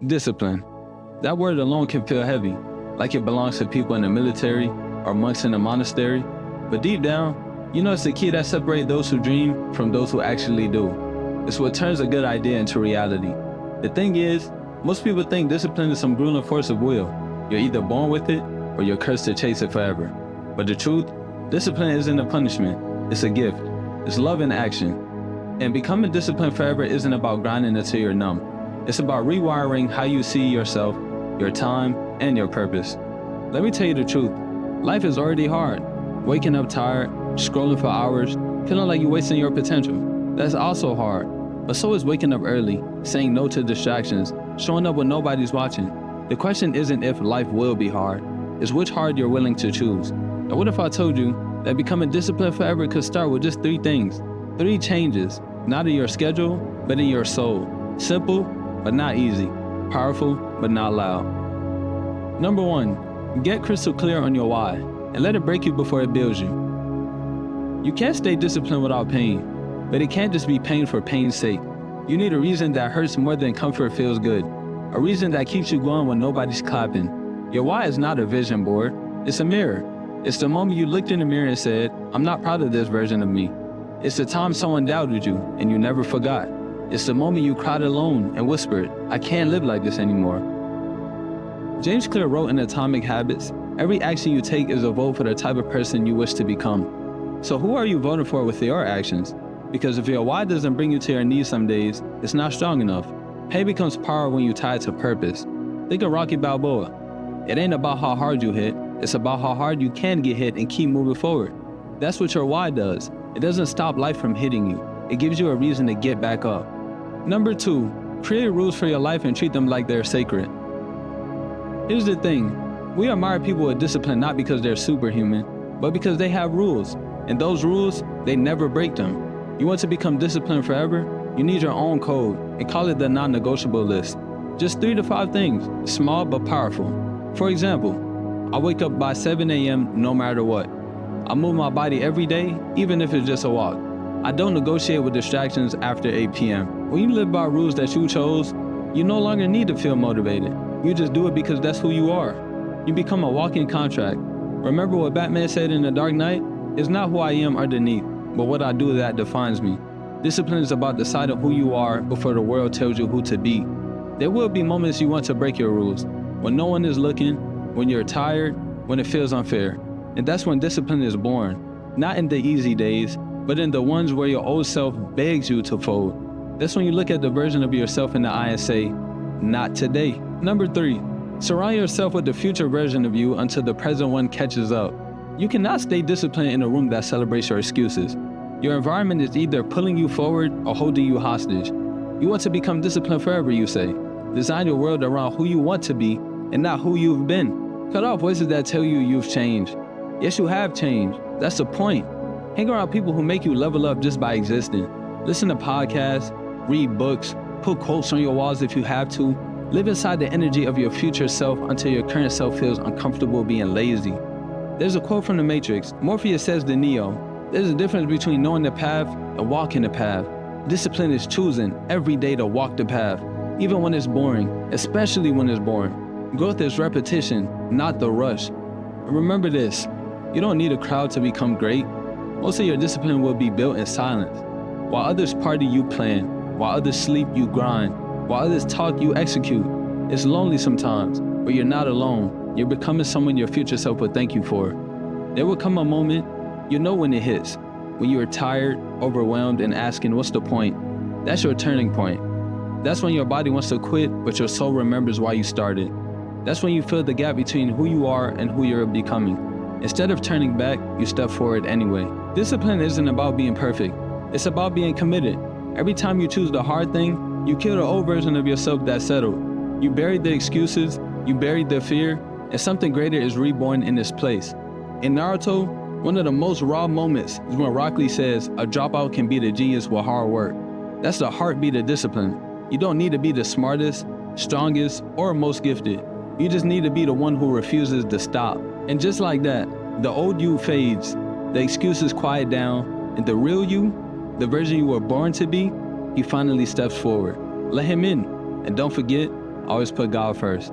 Discipline. That word alone can feel heavy, like it belongs to people in the military or monks in a monastery. But deep down, you know it's the key that separates those who dream from those who actually do. It's what turns a good idea into reality. The thing is, most people think discipline is some grueling force of will. You're either born with it or you're cursed to chase it forever. But the truth, discipline isn't a punishment, it's a gift. It's love in action. And becoming disciplined forever isn't about grinding until you're numb. It's about rewiring how you see yourself, your time, and your purpose. Let me tell you the truth. Life is already hard. Waking up tired, scrolling for hours, feeling like you're wasting your potential. That's also hard. But so is waking up early, saying no to distractions, showing up when nobody's watching. The question isn't if life will be hard, it's which hard you're willing to choose. And what if I told you that becoming disciplined forever could start with just 3 things? 3 changes, not in your schedule, but in your soul. Simple, but not easy. Powerful, but not loud. Number 1, get crystal clear on your why, and let it break you before it builds you. You can't stay disciplined without pain, but it can't just be pain for pain's sake. You need a reason that hurts more than comfort feels good. A reason that keeps you going when nobody's clapping. Your why is not a vision board, it's a mirror. It's the moment you looked in the mirror and said, I'm not proud of this version of me. It's the time someone doubted you and you never forgot. It's the moment you cried alone and whispered, I can't live like this anymore. James Clear wrote in Atomic Habits, every action you take is a vote for the type of person you wish to become. So who are you voting for with your actions? Because if your why doesn't bring you to your knees some days, it's not strong enough. Pain becomes power when you tie it to purpose. Think of Rocky Balboa. It ain't about how hard you hit, it's about how hard you can get hit and keep moving forward. That's what your why does. It doesn't stop life from hitting you. It gives you a reason to get back up. Number 2, create rules for your life and treat them like they're sacred. Here's the thing, we admire people with discipline not because they're superhuman, but because they have rules. And those rules, they never break them. You want to become disciplined forever? You need your own code, and call it the non-negotiable list. Just 3 to 5 things, small but powerful. For example, I wake up by 7 a.m. no matter what. I move my body every day, even if it's just a walk. I don't negotiate with distractions after 8 p.m. When you live by rules that you chose, you no longer need to feel motivated. You just do it because that's who you are. You become a walking contract. Remember what Batman said in The Dark Knight? It's not who I am underneath, but what I do that defines me. Discipline is about deciding who you are before the world tells you who to be. There will be moments you want to break your rules, when no one is looking, when you're tired, when it feels unfair. And that's when discipline is born, not in the easy days, but in the ones where your old self begs you to fold. That's when you look at the version of yourself in the eye and say, not today. Number 3, surround yourself with the future version of you until the present one catches up. You cannot stay disciplined in a room that celebrates your excuses. Your environment is either pulling you forward or holding you hostage. You want to become disciplined forever, you say. Design your world around who you want to be and not who you've been. Cut off voices that tell you you've changed. Yes, you have changed. That's the point. Hang around people who make you level up just by existing. Listen to podcasts, read books, put quotes on your walls if you have to. Live inside the energy of your future self until your current self feels uncomfortable being lazy. There's a quote from The Matrix. Morpheus says to Neo, there's a difference between knowing the path and walking the path. Discipline is choosing every day to walk the path, even when it's boring, especially when it's boring. Growth is repetition, not the rush. And remember this, you don't need a crowd to become great. Most of your discipline will be built in silence. While others party, you plan. While others sleep, you grind. While others talk, you execute. It's lonely sometimes, but you're not alone. You're becoming someone your future self will thank you for. There will come a moment, you know when it hits, when you are tired, overwhelmed, and asking, what's the point? That's your turning point. That's when your body wants to quit, but your soul remembers why you started. That's when you feel the gap between who you are and who you're becoming. Instead of turning back, you step forward anyway. Discipline isn't about being perfect. It's about being committed. Every time you choose the hard thing, you kill the old version of yourself that settled. You buried the excuses, you buried the fear, and something greater is reborn in its place. In Naruto, one of the most raw moments is when Rock Lee says, a dropout can beat a genius with hard work. That's the heartbeat of discipline. You don't need to be the smartest, strongest, or most gifted. You just need to be the one who refuses to stop. And just like that, the old you fades, the excuses quiet down, and the real you, the version you were born to be, he finally steps forward. Let him in. And don't forget, Always put God first.